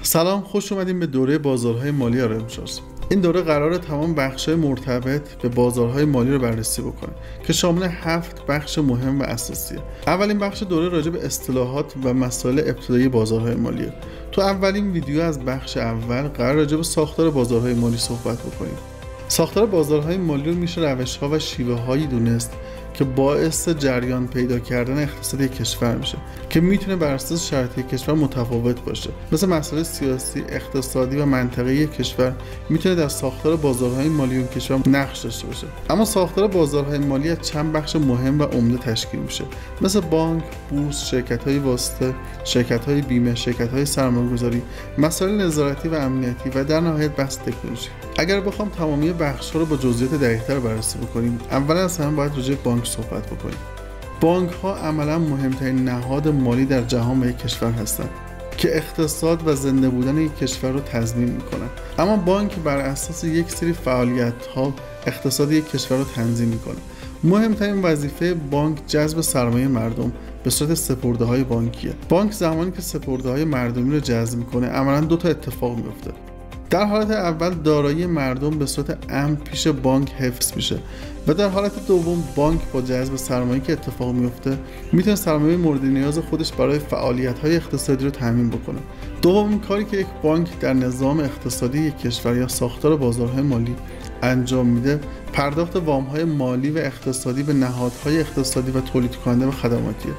سلام، خوش اومدیم به دوره بازارهای مالی آرامشارس. این دوره قراره تمام بخش‌های مرتبط به بازارهای مالی رو بررسی بکنه که شامل 7 بخش مهم و اساسیه. اولین بخش دوره راجع به اصطلاحات و مسائل ابتدایی بازارهای مالیه. تو اولین ویدیو از بخش اول قرار راجع به ساختار بازارهای مالی صحبت بکنیم. ساختار بازارهای مالی رو میشه روش‌ها و شیوه‌هایی دونست که باعث جریان پیدا کردن اقتصادی کشور میشه که میتونه بر اساس شرایط کشور متفاوت باشه. مثل مسائل سیاسی، اقتصادی و منطقه‌ای کشور میتونه در ساختار بازارهای مالی اون کشور نقش داشته باشه. اما ساختار بازارهای مالی از چند بخش مهم و عمده تشکیل میشه، مثل بانک، بورس، شرکت‌های واسطه، شرکت‌های بیمه، شرکت‌های سرمایه‌گذاری، مسائل نظارتی و امنیتی و در نهایت بحث تکنولوژی. اگر بخوام تمامی بخش‌ها رو با جزئیات دقیق‌تر بررسی بکنیم، اول از همه باید راجع به بانک صحبت بکنیم. بانک‌ها عملاً مهمترین نهاد مالی در جهان و یک کشور هستند که اقتصاد و زنده بودن یک کشور رو تضمین می‌کنند. اما بانک بر اساس یک سری فعالیت‌ها اقتصاد یک کشور رو تنظیم می‌کنه. مهمترین وظیفه بانک جذب سرمایه مردم به صورت سپرده‌های بانکیه. بانک زمانی که سپرده‌های مردمی رو جذب می‌کنه، عملاً دو تا اتفاق میفته. در حالت اول دارایی مردم به صورت امن پیش بانک حفظ میشه و در حالت دوم بانک با جذب سرمایه‌ای که اتفاق میفته میتونه سرمایه مورد نیاز خودش برای فعالیت‌های اقتصادی رو تامین بکنه. دومین کاری که یک بانک در نظام اقتصادی یک کشور یا ساختار بازارهای مالی انجام میده، پرداخت وام‌های مالی و اقتصادی به نهادهای اقتصادی و تولید کننده و خدماتیه.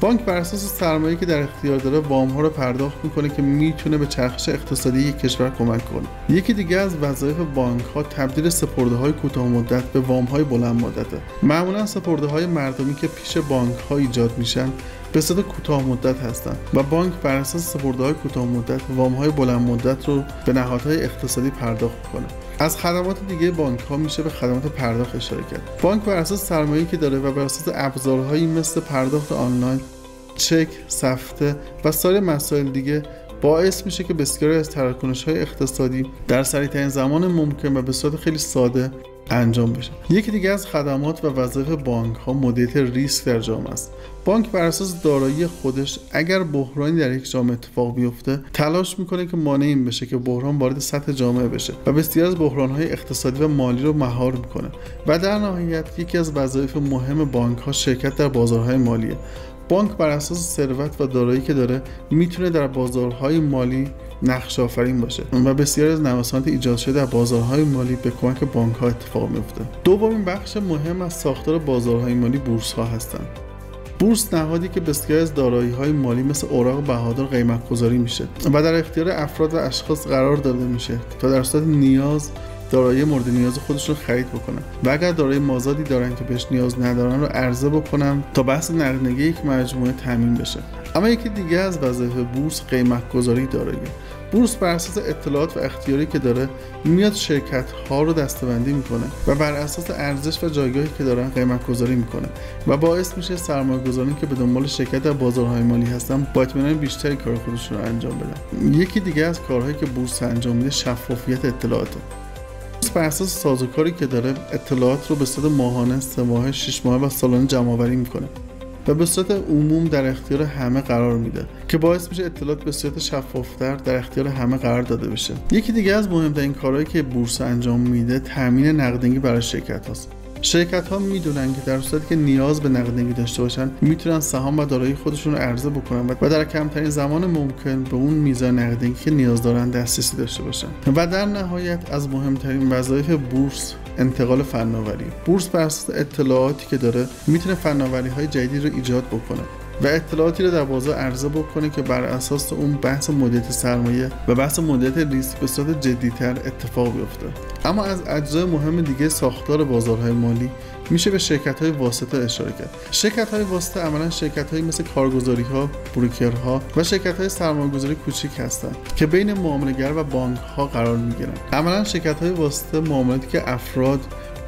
بانک بر اساس سرمایه‌ای که در اختیار داره وام‌ها رو پرداخت میکنه که میتونه به چرخش اقتصادی یک کشور کمک کنه. یکی دیگه از وظایف بانک‌ها تبدیل سپرده‌های کوتاه مدت به وام‌های بلند مدته. معمولاً سپرده‌های مردمی که پیش بانک‌ها ایجاد میشن به صورت کوتاه مدت هستند و بانک بر اساس سپرده‌های کوتاه مدت وام‌های بلند مدت رو به نهادهای اقتصادی پرداخت میکنه. از خدمات دیگه بانک‌ها میشه به خدمات پرداخت اشاره کرد. بانک بر اساس سرمایه‌ای که داره و بر اساس ابزارهایی مثل پرداخت آنلاین، چک، سفته و سایر مسائل دیگه باعث میشه که بسیاری از تراکنش‌های اقتصادی در سریع‌ترین زمان ممکن و به صورت خیلی ساده انجام بشه. یکی دیگه از خدمات و وظایف بانک‌ها مدیریت ریسک در جامعه است. بانک بر اساس دارایی خودش اگر بحرانی در یک جامعه اتفاق بیفته، تلاش میکنه که مانع این بشه که بحران وارد سطح جامعه بشه و بسیار از بحران‌های اقتصادی و مالی رو مهار میکنه. و در نهایت یکی از وظایف مهم بانک‌ها شرکت در بازارهای مالیه. بانک بر اساس ثروت و دارایی که داره میتونه در بازارهای مالی نقش آفرین باشه و بسیاری از نوسانات ایجاد شده در بازارهای مالی به کمک بانک‌ها اتفاق میفته. دومین بخش مهم از ساختار بازارهای مالی بورس‌ها هستند. بورس نهادی که بسیاری از دارایی‌های مالی مثل اوراق بهادار قیمت‌گذاری میشه و در اختیار افراد و اشخاص قرار داده میشه تا در صورت نیاز دارایی مورد نیاز خودشون خرید بکنن و اگر دارایی مازادی دارن که بهش نیاز ندارن رو عرضه بکنن تا بحث نقدینگی یک مجموعه تامین بشه. اما یکی دیگه از وظایف بورس قیمت‌گذاری داراییه. بورس بر اساس اطلاعات و اختیاری که داره میاد شرکت ها رو دسته‌بندی میکنه و بر اساس ارزش و جایگاهی که دارن قیمت گذاری میکنه و باعث میشه سرمایه‌گذارانی که به دنبال شرکت در بازارهای مالی هستن با اطمینان بیشتری کار خودشون رو انجام بدن. یکی دیگه از کارهایی که بورس انجام میده شفافیت اطلاعاته. بورس بر اساس سازوکاری که داره اطلاعات رو به صورت ماهانه، 3 ماهه، 6 ماهه و سالانه جمع‌آوری میکنه و به صورت عموم در اختیار همه قرار میده که باعث میشه اطلاعات به صورت شفافتر در اختیار همه قرار داده بشه. یکی دیگه از مهمترین کارهایی که بورس انجام میده تامین نقدینگی برای شرکت هاست. شرکت ها میدونن که در صورتی که نیاز به نقدینگی داشته باشن میتونن سهام و دارایی خودشون رو عرضه بکنن و در کمترین زمان ممکن به اون میزان نقدینگی که نیاز دارن دسترسی داشته باشن. و در نهایت از مهمترین وظایف بورس انتقال فناوری. بورس بر اساس اطلاعاتی که داره میتونه فناوری‌های جدیدی رو ایجاد بکنه و اطلاعاتی رو در بازار عرضه بکنه که بر اساس اون بحث مدیریت سرمایه و بحث مدیریت ریسک به صورت جدی‌تر اتفاق بیفته. اما از اجزای مهم دیگه ساختار بازارهای مالی میشه به شرکت‌های واسطه اشاره کرد. شرکت‌های واسطه عملاً شرکت‌هایی مثل کارگزاری‌ها، بروکرها و شرکت‌های سرمایه‌گذاری کوچیک هستند که بین معامله‌گر و بانک‌ها قرار می‌گیرن. عملاً شرکت‌های واسطه معاملاتی که افراد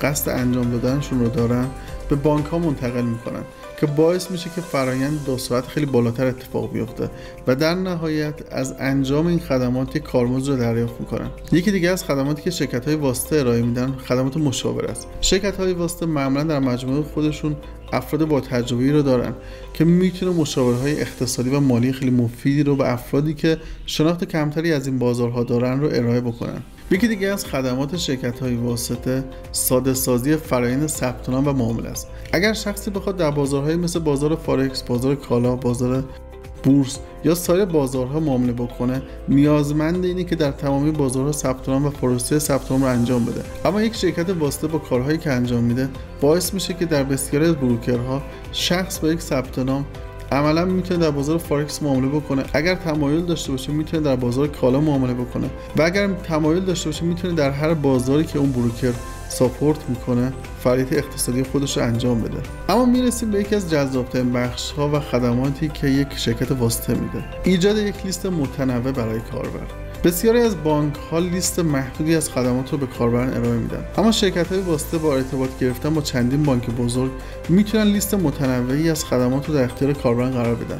قصد انجام دادنشون رو دارن به بانک‌ها منتقل می‌کنن که باعث میشه که فرآیند با سرعت خیلی بالاتر اتفاق بیفته و در نهایت از انجام این خدمات کارمزد رو دریافت میکنن. یکی دیگه از خدماتی که شرکت‌های واسطه ارائه میدن خدمات مشاوره است. شرکت‌های واسطه معمولا در مجموعه خودشون افراد با تجربه‌ای رو دارن که میتونه مشاورهای اقتصادی و مالی خیلی مفیدی رو به افرادی که شناخت کمتری از این بازارها دارن رو ارائه بکنن. یکی دیگه از خدمات شرکت‌های واسطه ساده سازی فرآیند ثبت نام و معامله است. اگر شخصی بخواد در بازارهای مثل بازار فارکس، بازار کالا، بازار بورس یا سایر بازارها معامله بکنه، نیازمند اینه که در تمامی بازارها ثبت نام و پروسه ثبت نام رو انجام بده. اما یک شرکت واسطه با کارهایی که انجام میده باعث میشه که در بسیاری از بروکرها شخص با یک ثبت نام عملا میتونه در بازار فارکس معامله بکنه. اگر تمایل داشته باشه میتونه در بازار کالا معامله بکنه و اگر تمایل داشته باشه میتونه در هر بازاری که اون بروکر ساپورت میکنه فعالیت اقتصادی خودش رو انجام بده. اما میرسیم به یکی از جذاب‌ترین بخش‌ها و خدماتی که یک شرکت واسطه میده: ایجاد یک لیست متنوع برای کاربر. بسیاری از بانک‌ها لیست محدودی از خدمات رو به کاربران ارائه میدن، اما شرکت‌های واسطه با ارتباط گرفتن با چندین بانک بزرگ میتونن لیست متنوعی از خدمات رو در اختیار کاربران قرار بدن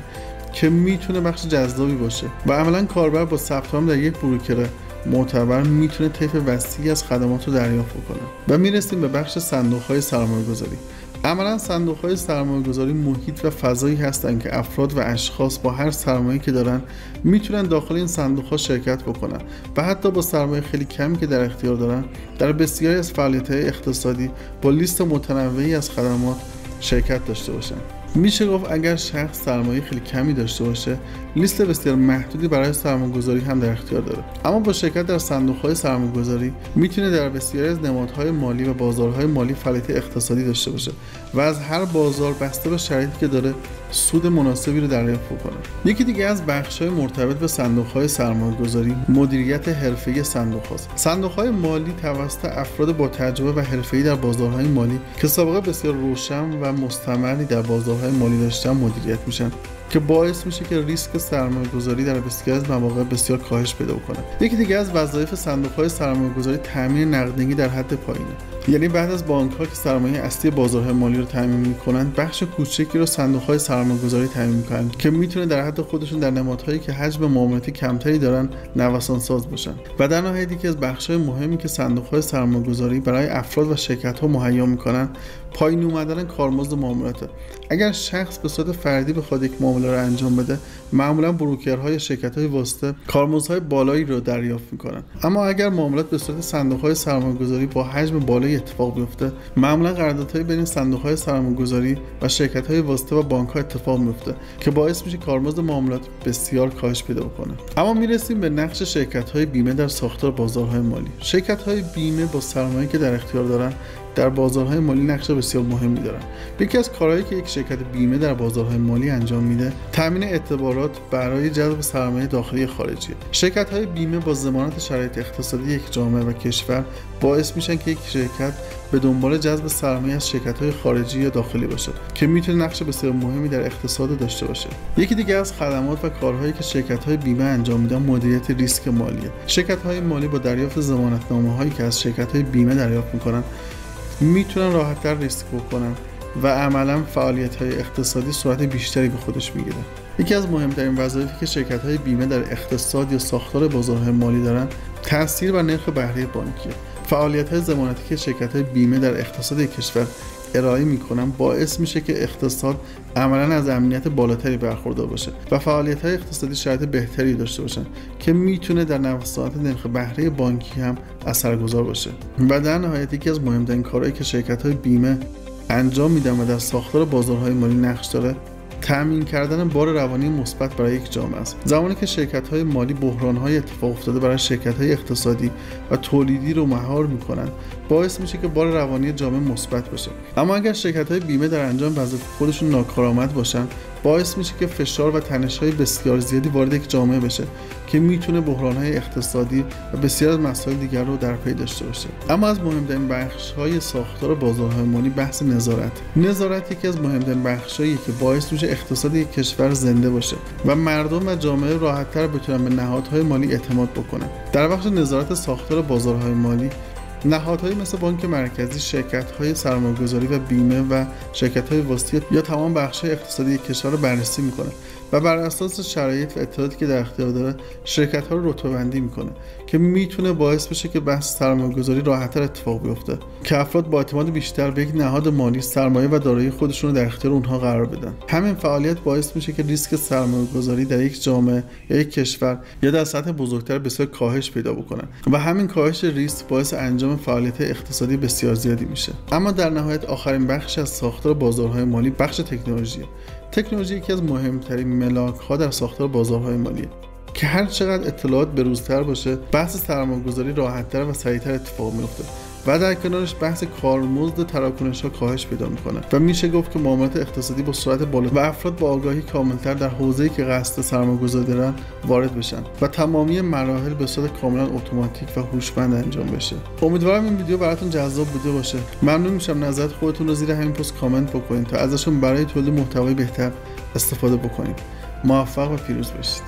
که میتونه بخش جذابی باشه و عملاً کاربر با ثبت نام در یک بروکر معتبر میتونه طیف وسیعی از خدمات رو دریافت کنه. و میرسیم به بخش صندوق‌های سرمایه‌گذاری. عملاً صندوق‌های سرمایه‌گذاری محیط و فضایی هستند که افراد و اشخاص با هر سرمایه‌ای که دارن میتونن داخل این صندوق‌ها شرکت بکنن و حتی با سرمایه خیلی کمی که در اختیار دارن در بسیاری از فعالیت‌های اقتصادی با لیست متنوعی از خدمات شرکت داشته باشن. میشه گفت اگر شخص سرمایه خیلی کمی داشته باشه لیست بسیار محدودی برای سرمایه‌گذاری هم در اختیار داره، اما با شرکت در صندوق‌های سرمایه‌گذاری میتونه در بسیاری از نمادهای مالی و بازارهای مالی فعالیت اقتصادی داشته باشه و از هر بازار بسته به شرایطی که داره سود مناسبی رو دریافت کنه. یکی دیگه از بخش‌های مرتبط به صندوق‌های سرمایه‌گذاری مدیریت حرفه‌ای صندوق‌هاست. صندوق‌های مالی توسط افراد با تجربه و حرفه‌ای در بازارهای مالی که سابقه بسیار روشن و مستمری در بازارهای مالی داشتن مدیریت میشن که باعث میشه که ریسک سرمایه‌گذاری در بسیاری از مواقع بسیار کاهش پیدا کنه. یکی دیگه از وظایف صندوق‌های سرمایه‌گذاری تامین نقدینگی در حد پایینه. یعنی بعد از بانک‌ها که سرمایه اصلی بازارهای مالی رو تامین می‌کنن، بخش کوچکی رو صندوق‌های سرمایه‌گذاری تامین می‌کنن که میتونه در حد خودشون در نمادهایی که حجم معاملاتی کمتری دارن نوسان‌ساز باشن. و در نهایت یکی از بخش‌های مهمی که صندوق‌های سرمایه‌گذاری برای افراد و شرکت‌ها مهیا می‌کنن پایین اومدن کارمزد معاملاته. اگر شخص به صورت فردی بخواد یک معامله رو انجام بده، معمولا بروکرهای شرکت‌های واسطه کارمزدهای بالایی رو دریافت می‌کنن. اما اگر معاملات به صورت صندوق‌های سرمایه‌گذاری با حجم بالایی اتفاق بیفته، معمولا قراردادهای بین صندوق‌های سرمایه‌گذاری و شرکت‌های واسطه و بانک‌ها اتفاق میفته که باعث میشه کارمزد معاملات بسیار کاهش پیدا کنه. اما میرسیم به نقش شرکت‌های بیمه در ساختار بازارهای مالی. شرکت‌های بیمه با سرمایه‌ای که در اختیار دارن در بازارهای مالی نقش بسیار مهمی دارن. یکی از کارهایی که یک شرکت بیمه در بازارهای مالی انجام میده، تامین اعتبارات برای جذب سرمایه داخلی خارجیه. شرکت‌های بیمه با ضمانت شرایط اقتصادی یک جامعه و کشور باعث میشن که یک شرکت به دنبال جذب سرمایه از شرکت‌های خارجی یا داخلی باشه که میتونه نقش بسیار مهمی در اقتصاد داشته باشه. یکی دیگه از خدمات و کارهایی که شرکت‌های بیمه انجام میدن مدیریت ریسک مالیه. شرکت‌های مالی با دریافت ضمانتنامه‌هایی که از شرکت‌های بیمه دریافت میکنن میتونن راحت‌تر ریسک بکنن و عملاً فعالیت‌های اقتصادی سرعت بیشتری به خودش میگیره. یکی از مهمترین وظایفی که شرکت‌های بیمه در اقتصاد یا ساختار بازارهای مالی دارن، تاثیر بر نرخ بهره بانکیه. فعالیت‌های ضمانتی که شرکت‌های بیمه در اقتصاد کشور ارائه میکنن باعث میشه که اقتصاد عملاً از امنیت بالاتری برخوردار باشه و فعالیت‌های اقتصادی شرایط بهتری داشته باشن که میتونه در نوسانات نرخ بهره بانکی هم اثرگذار باشه. و در نهایت یکی از مهمترین کارهایی که شرکت‌های بیمه انجام میدن و در ساختار بازارهای مالی نقش داره، تامین کردن بار روانی مثبت برای یک جامعه است. زمانی که شرکت‌های مالی بحران‌های اتفاق افتاده برای شرکت‌های اقتصادی و تولیدی رو مهار می‌کنن، باعث میشه که بار روانی جامعه مثبت بشه. اما اگر شرکت‌های بیمه در انجام وظایف خودشون ناکارآمد باشن، باعث میشه که فشار و تنش‌های بسیار زیادی وارد یک جامعه بشه که میتونه بحران‌های اقتصادی و بسیار از مسائل دیگر رو در پی داشته باشه. اما از مهمترین بخش‌های ساختار بازارهای مالی بحث نظارت یکی از مهمترین بخش‌هاییه که باعث میشه اقتصاد یک کشور زنده باشه و مردم و جامعه راحت‌تر بتونن به نهادهای مالی اعتماد بکنن. در بخش نظارت ساختار بازارهای مالی، نهادهایی مثل بانک مرکزی، شرکت‌های سرمایه‌گذاری و بیمه و شرکت‌های واسطه یا تمام بخش‌های اقتصادی کشور رو بررسی می‌کنه و بر اساس شرایط و اطلاعاتی که در اختیار داره شرکت‌ها رو رتبه‌بندی میکنه که میتونه باعث بشه که بحث سرمایه‌گذاری راحت‌تر اتفاق بیفته، که افراد با اعتماد بیشتر به یک نهاد مالی سرمایه و دارایی خودشون رو در اختیار اونها قرار بدن. همین فعالیت باعث میشه که ریسک سرمایه‌گذاری در یک جامعه یا یک کشور یا در سطح بزرگتر بسیار کاهش پیدا بکنه و همین کاهش ریسک باعث انجام فعالیت اقتصادی بسیار زیادی میشه. اما در نهایت آخرین بخش از ساختار بازارهای مالی بخش تکنولوژیه. تکنولوژی یکی از مهمترین ملاک‌ها در ساختار بازارهای مالیه که هر چقدر اطلاعات بروزتر باشه بحث سرمایه‌گذاری راحت‌تر و سریعتر اتفاق میفته و در کنارش بحث کارمزد تراکنش‌ها کاهش پیدا میکنه و میشه گفت که معاملات اقتصادی با سرعت بالا و افراد با آگاهی کاملتر در حوزه‌ای که قصد سرمایه‌گذاری دارن وارد بشن و تمامی مراحل به صورت کاملا اتوماتیک و هوشمند انجام بشه. امیدوارم این ویدیو براتون جذاب بوده باشه. ممنون میشم نظرات خودتون رو زیر همین پست کامنت بکنید تا ازشون برای تولید محتوای بهتر استفاده بکنید. موفق و پیروز باشید.